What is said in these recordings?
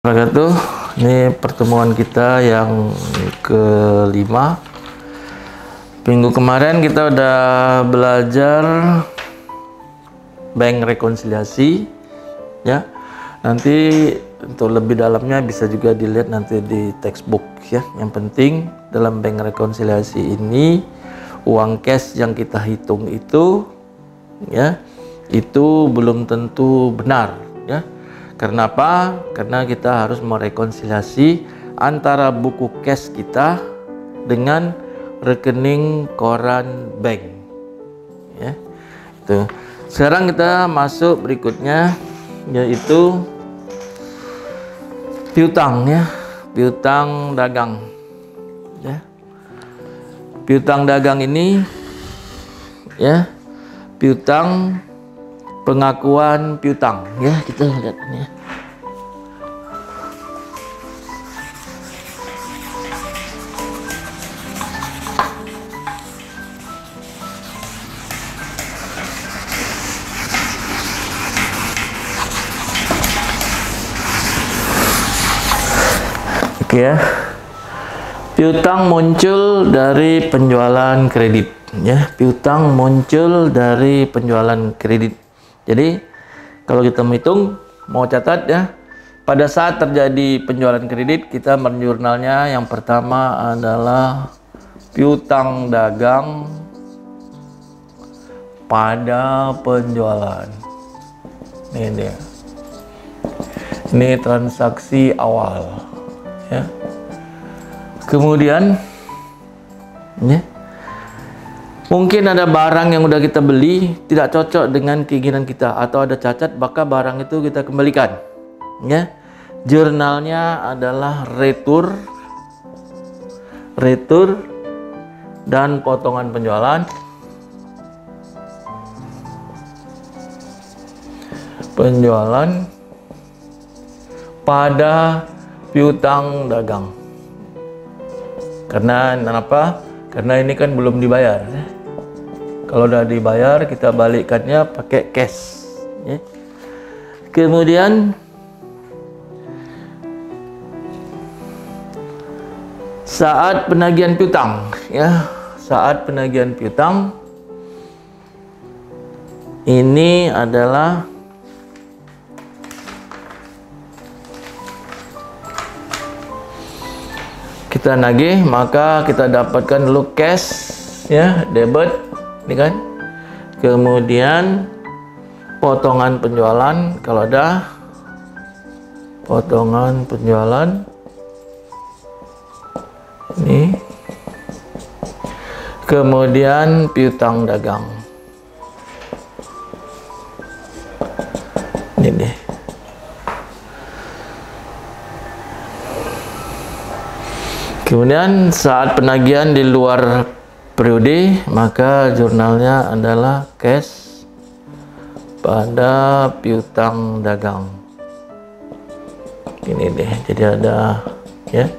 Wabarakatuh. Ini pertemuan kita yang kelima. Minggu kemarin kita udah belajar bank rekonsiliasi, ya. Nanti untuk lebih dalamnya bisa juga dilihat nanti di textbook, ya. Yang penting dalam bank rekonsiliasi ini uang cash yang kita hitung itu, ya, itu belum tentu benar, ya. Karena apa? Karena kita harus merekonsiliasi antara buku cash kita dengan rekening koran bank, ya. Itu. Sekarang kita masuk berikutnya, yaitu piutang, ya, piutang dagang, ya. Piutang dagang ini, ya, piutang pengakuan piutang, ya, kita lihat ini, ya. Oke, ya. Piutang muncul dari penjualan kredit, ya. Piutang muncul dari penjualan kredit. Jadi kalau kita menghitung, mau catat, ya, pada saat terjadi penjualan kredit, kita menjurnalnya yang pertama adalah piutang dagang pada penjualan. Ini dia. Ini transaksi awal, ya. Kemudian, ya, mungkin ada barang yang udah kita beli tidak cocok dengan keinginan kita atau ada cacat, maka barang itu kita kembalikan, ya. Jurnalnya adalah retur dan potongan penjualan. Penjualan pada piutang dagang. Karena kenapa? Karena ini kan belum dibayar, ya. Kalau udah dibayar, kita balikkannya pakai cash, ya. Kemudian saat penagihan piutang, ya, saat penagihan piutang ini adalah kita nagih, maka kita dapatkan dulu cash, ya, debit, ini kan. Kemudian potongan penjualan, kalau ada potongan penjualan ini. Kemudian piutang dagang, ini deh. Kemudian saat penagihan di luar periode, maka jurnalnya adalah cash pada piutang dagang. Ini deh, jadi ada, ya.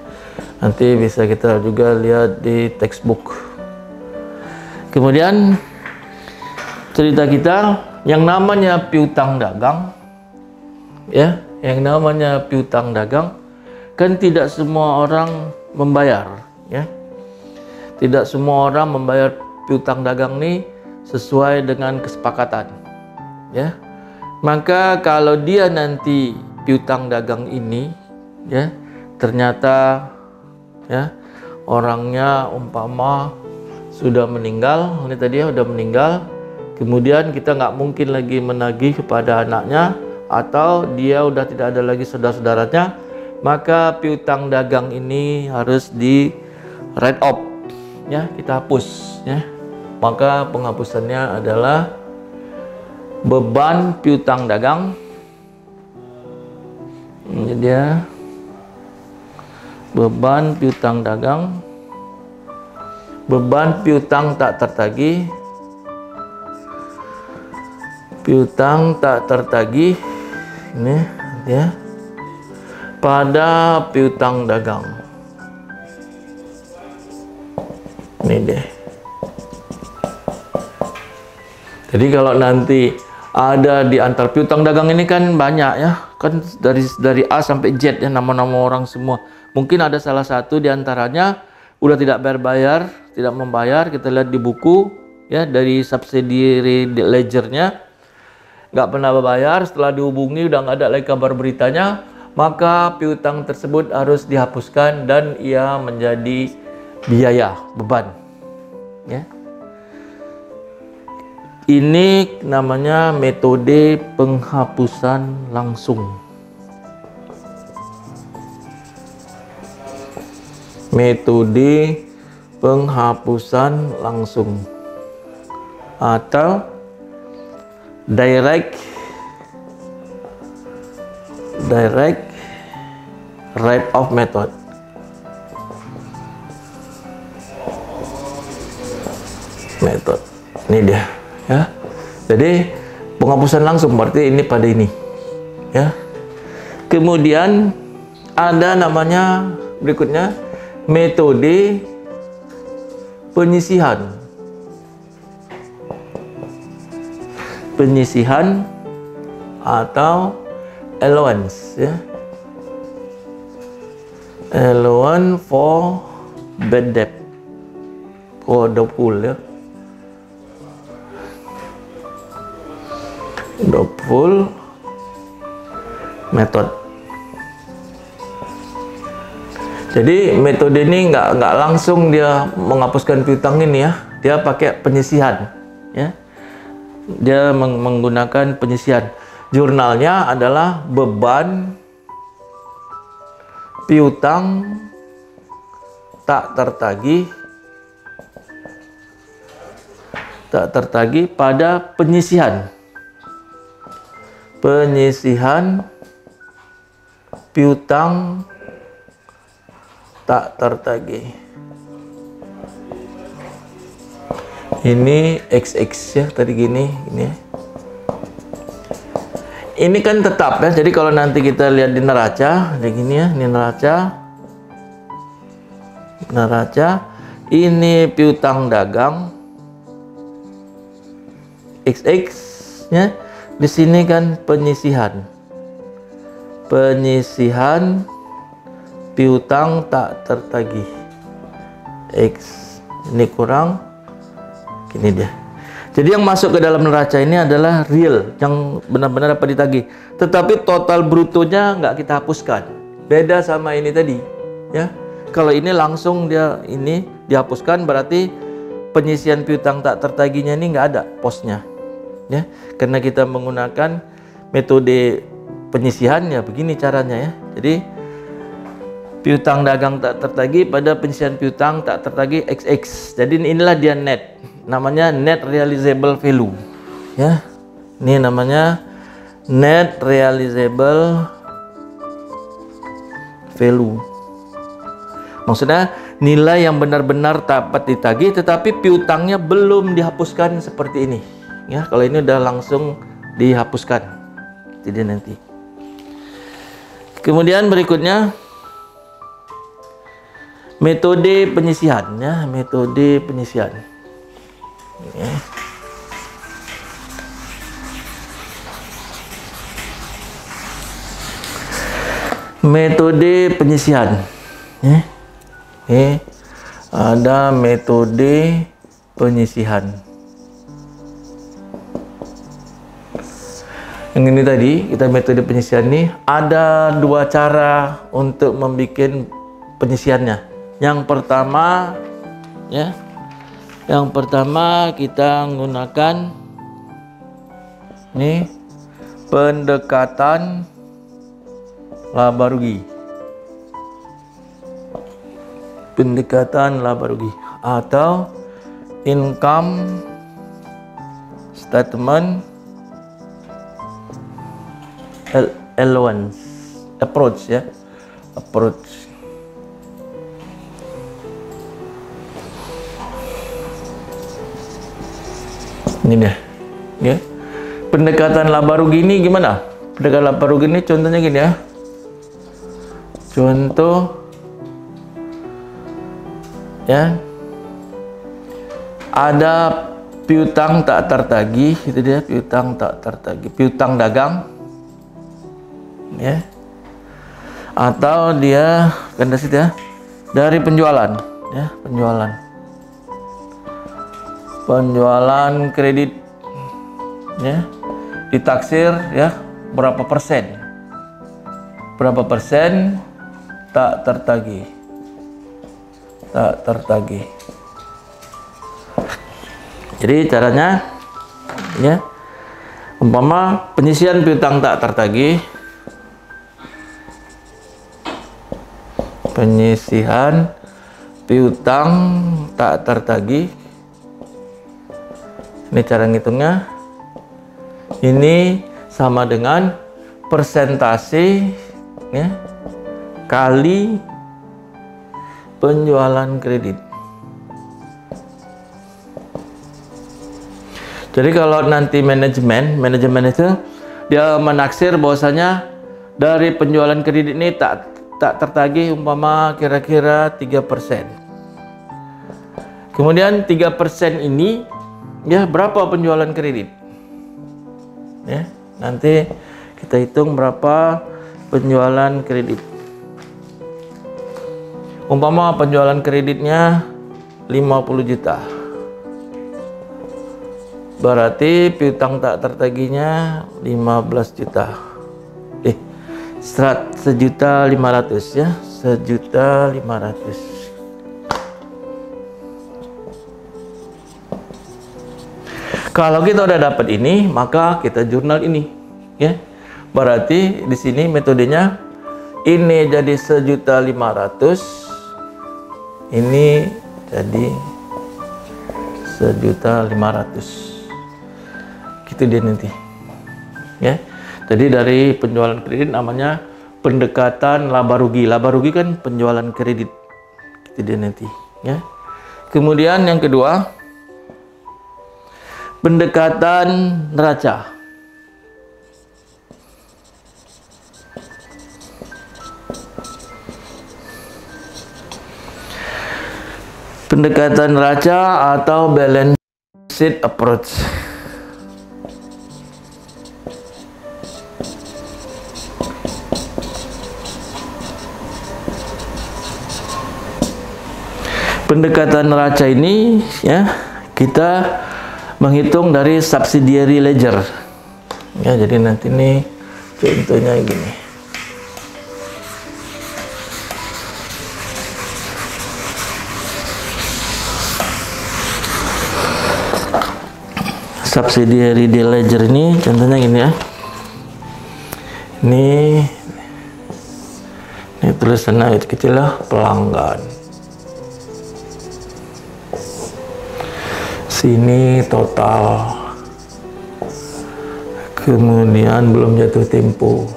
Nanti bisa kita juga lihat di textbook. Kemudian cerita kita yang namanya piutang dagang, ya, yang namanya piutang dagang kan tidak semua orang membayar, ya. Tidak semua orang membayar piutang dagang ini sesuai dengan kesepakatan, ya. Maka kalau dia nanti piutang dagang ini, ya, ternyata, ya, orangnya umpama sudah meninggal, ini tadi ya, udah meninggal, kemudian kita nggak mungkin lagi menagih kepada anaknya, atau dia udah tidak ada lagi saudara-saudaranya, maka piutang dagang ini harus di write off, ya, kita hapus, ya. Maka penghapusannya adalah beban piutang dagang. Ini dia beban piutang dagang, beban piutang tak tertagih, piutang tak tertagih, ini, ya, pada piutang dagang. Ini deh. Jadi kalau nanti Ada di antar piutang dagang ini kan banyak ya, kan dari A sampai Z ya, nama-nama orang semua. Mungkin ada salah satu di antaranya udah tidak bayar, tidak membayar. Kita lihat di buku ya, dari subsidiary ledgernya nggak pernah bayar. Setelah dihubungi udah nggak ada lagi kabar beritanya, maka piutang tersebut harus dihapuskan dan ia menjadi biaya, beban ya. Ini namanya metode penghapusan langsung. Metode penghapusan langsung atau direct write-off method. Ini dia ya. Jadi penghapusan langsung berarti ini pada ini ya. Kemudian ada namanya berikutnya metode penyisihan. Penyisihan atau allowance ya. Allowance for bad debt. For doubtful ya. Doubtful method. Jadi metode ini nggak langsung dia menghapuskan piutang ini ya, dia pakai penyisihan ya. Dia menggunakan penyisihan. Jurnalnya adalah beban piutang tak tertagih pada penyisihan. Penyisihan piutang tak tertagih. Ini XX ya, tadi gini ya. Ini kan tetap ya. Jadi kalau nanti kita lihat di neraca, kayak gini ya, ini neraca. Ini piutang dagang XX ya. Di sini kan penyisihan piutang tak tertagih X, ini kurang gini dia. Jadi yang masuk ke dalam neraca ini adalah real, yang benar-benar dapat ditagih, tetapi total brutonya nggak kita hapuskan. Beda sama ini tadi ya. Kalau ini langsung dia ini dihapuskan, berarti penyisihan piutang tak tertagihnya ini nggak ada posnya ya, karena kita menggunakan metode penyisihan ya. Begini caranya ya. Jadi piutang dagang tak tertagih pada penyisihan piutang tak tertagih XX. Jadi inilah dia net, namanya net realizable value ya. Ini namanya net realizable value. Maksudnya nilai yang benar-benar dapat ditagih tetapi piutangnya belum dihapuskan seperti ini ya. Kalau ini udah langsung dihapuskan, jadi nanti. Kemudian berikutnya metode penyisihan ya, metode penyisihan. Ya. Metode penyisihan. Ya. Ada metode penyisihan. Yang ini tadi, kita metode penyisihan ini ada dua cara untuk membuat penyisihannya. Yang pertama ya, kita menggunakan ini pendekatan laba rugi. Pendekatan laba rugi atau income statement allowance approach ya, ini dia ya. Pendekatan laba rugi ini gimana? Pendekatan laba rugi ini contohnya gini ya. Contoh ya, ada piutang tak tertagih, itu dia piutang tak tertagih, piutang dagang, ya, atau dia kan dari situ ya, dari penjualan, ya, penjualan kredit, ya, ditaksir ya berapa persen tak tertagih, Jadi caranya, ya, umpama penyisian piutang tak tertagih, penyisihan piutang tak tertagih, ini cara ngitungnya, ini sama dengan persentase, ya, kali penjualan kredit. Jadi kalau nanti manajemen itu dia menaksir bahwasanya dari penjualan kredit ini tak tertagih umpama kira-kira 3%. Kemudian 3% ini ya berapa penjualan kredit? Ya, nanti kita hitung berapa penjualan kredit. Umpama penjualan kreditnya 50 juta. Berarti piutang tak tertagihnya 15 juta. 1.500.000 ya, 1.500.000. Kalau kita udah dapat ini, maka kita jurnal ini, ya. Berarti di sini metodenya ini jadi 1.500.000, ini jadi 1.500.000. Gitu dia nanti, ya. Jadi dari penjualan kredit namanya pendekatan laba rugi. Laba rugi kan penjualan kredit. Gitu dia nanti, ya. Kemudian yang kedua, pendekatan neraca. Pendekatan neraca atau balance sheet approach. Pendekatan neraca ini, ya, kita menghitung dari subsidiary ledger, ya. Jadi nanti ini contohnya gini. Subsidiary ledger ini contohnya gini ya. Ini tulisannya itu kecil lah, pelanggan. Sini total, kemudian belum jatuh tempo,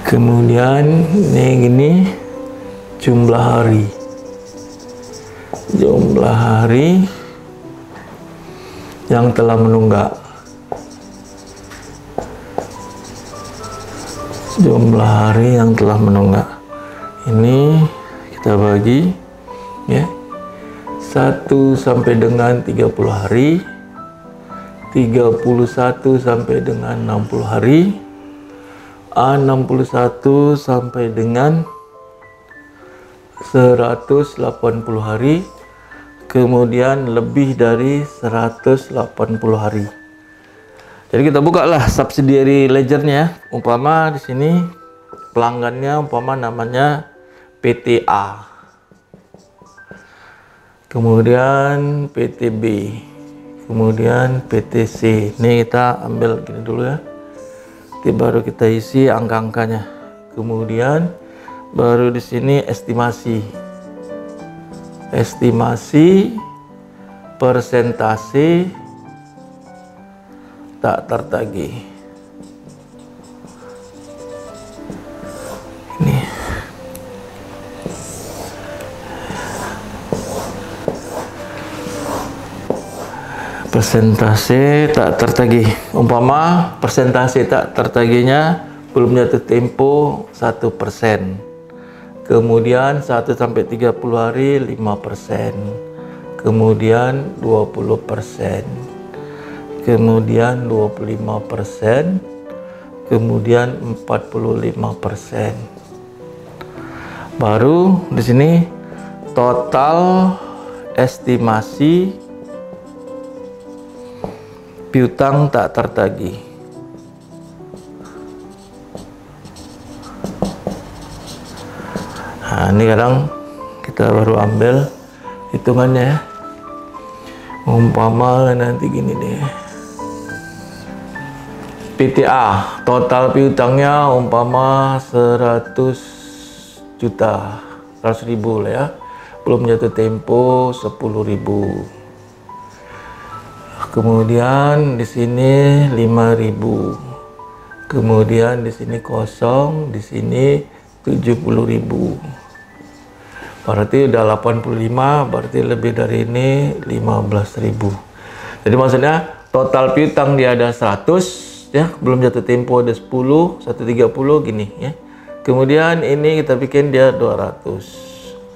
kemudian ini gini jumlah hari yang telah menunggak, ini kita bagi, ya, 1 sampai dengan 30 hari, 31 sampai dengan 60 hari, 61 sampai dengan 180 hari, kemudian lebih dari 180 hari. Jadi kita buka lah subsidiary ledgernya. Umpama di sini pelanggannya umpama namanya PTA, kemudian PTB, kemudian PTC. Ini kita ambil gini dulu ya. Nanti baru kita isi angka-angkanya. Kemudian baru di sini estimasi persentase tak tertagih. Ini persentase tak tertagih. Umpama persentase tak tertagihnya belum jatuh tempo 1%, Kemudian 1 sampai 30 hari 5%. Kemudian 20%. Kemudian 25%. Kemudian 45%. Baru di sini total estimasi piutang tak tertagih. Nah, ini sekarang kita baru ambil hitungannya ya. Umpama nanti gini deh. PTA total piutangnya umpama 100 juta, 100.000 lah ya. Belum jatuh tempo 10.000. Kemudian di sini 5.000. Kemudian di sini kosong, di sini 70.000. Berarti udah 85, berarti lebih dari ini 15.000. Jadi maksudnya total piutang dia ada 100 ya, belum jatuh tempo ada 10, 130 gini ya. Kemudian ini kita bikin dia 200.000.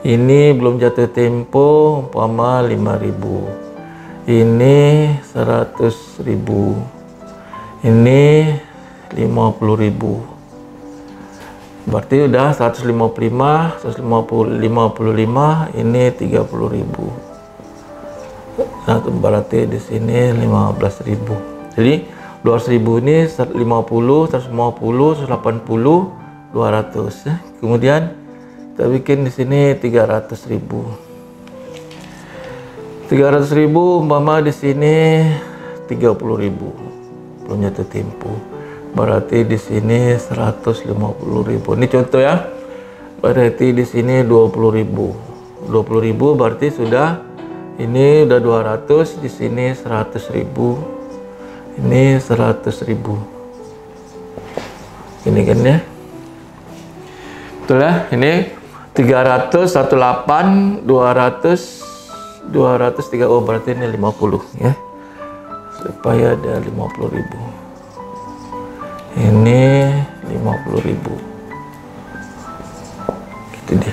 Ini belum jatuh tempo umpama 5.000. Ini 100.000. Ini 50.000. Berarti udah 155, 155, ini 30.000. Nah, berarti di sini 15.000. Jadi 200.000 ini 150, 150, 180, 200 ya. Kemudian kita bikin di sini 300.000. 300.000 umpama di sini 30.000. Belum jatuh tempo. Berarti di sini 150.000. Ini contoh ya. Berarti di sini 20.000. 20.000 berarti sudah ini udah 200, di sini 100.000. Ini 100.000. Ini kan ya. Betul ya? Ini 300, 18, 200, 203. Oh, berarti ini 50 ya. Supaya ada 50.000. Ini 50.000. Gitu deh.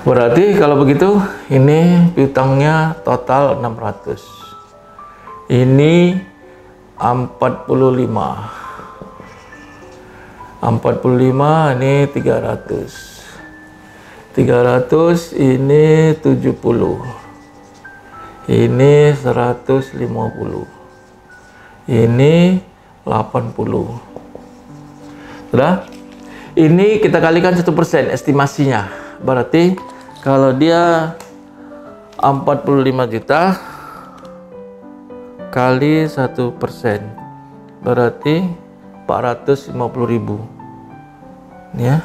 Berarti kalau begitu ini piutangnya total 600. Ini 45. 45 ini 300. 300 ini 70. Ini 150. Ini 80. Sudah? Ini kita kalikan 1% estimasinya. Berarti kalau dia 45 juta kali 1%, berarti 450.000 ya.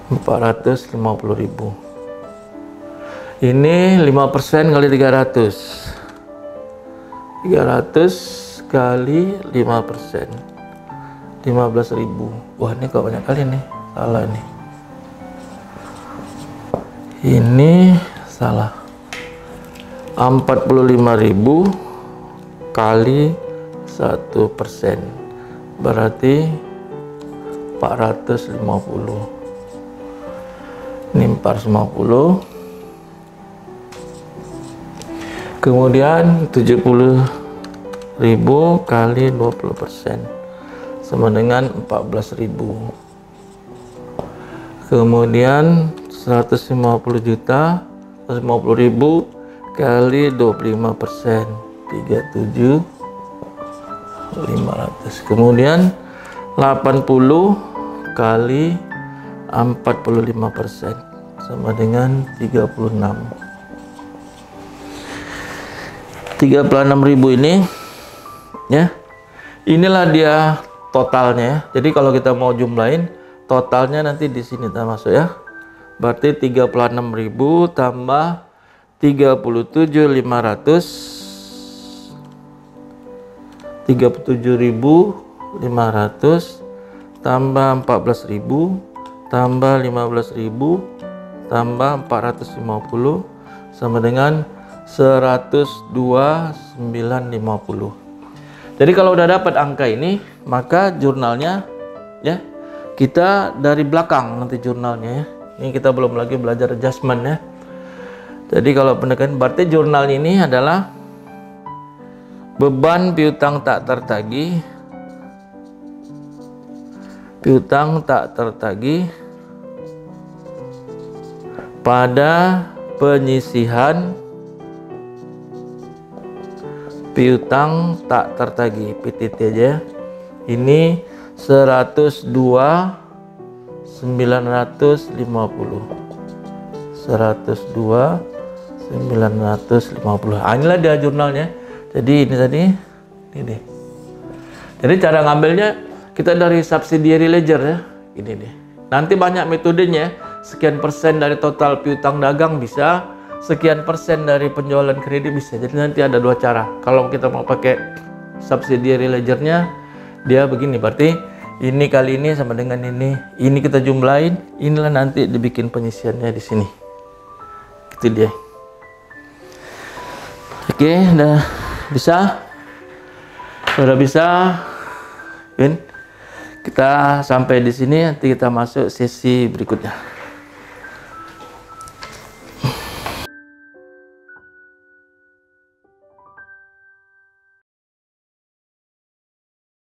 450.000. Ini 5% kali 300. 300 kali 5%. 15.000. Wah, ini kok banyak kali nih. Salah nih. Ini salah. 45.000 kali 1%. Berarti 450. Ini 450. Kemudian 70.000 kali 20%. Sama dengan 14.000. Kemudian 150 juta, 150.000 kali 25%, 37.500. Kemudian 80 kali 45% sama dengan 36. 36.000 ini ya. Inilah dia totalnya. Jadi kalau kita mau jumlahin totalnya nanti di sini kita masuk ya. Berarti 36.000 tambah 37.500. 37.500 tambah 14.000 tambah 15.000 tambah 450 sama dengan 102.950. Jadi kalau udah dapat angka ini, maka jurnalnya ya, kita dari belakang nanti jurnalnya ya. Ini kita belum lagi belajar adjustment ya. Jadi kalau pendekatan berarti jurnal ini adalah beban piutang tak tertagih, piutang tak tertagih pada penyisihan piutang tak tertagih, PTT aja. Ini 102.950. 102.950. Inilah dia jurnalnya. Jadi ini tadi ini. Jadi cara ngambilnya kita dari subsidiary ledger ya. Ini nih. Nanti banyak metodenya. Sekian persen dari total piutang dagang bisa, sekian persen dari penjualan kredit bisa. Jadi nanti ada dua cara. Kalau kita mau pakai subsidiary ledgernya, dia begini. Berarti ini kali ini sama dengan ini kita jumlahin. Inilah nanti dibikin penyisiannya di sini. Itu dia. Oke, udah bisa. Sudah bisa. Kita sampai di sini, nanti kita masuk sesi berikutnya.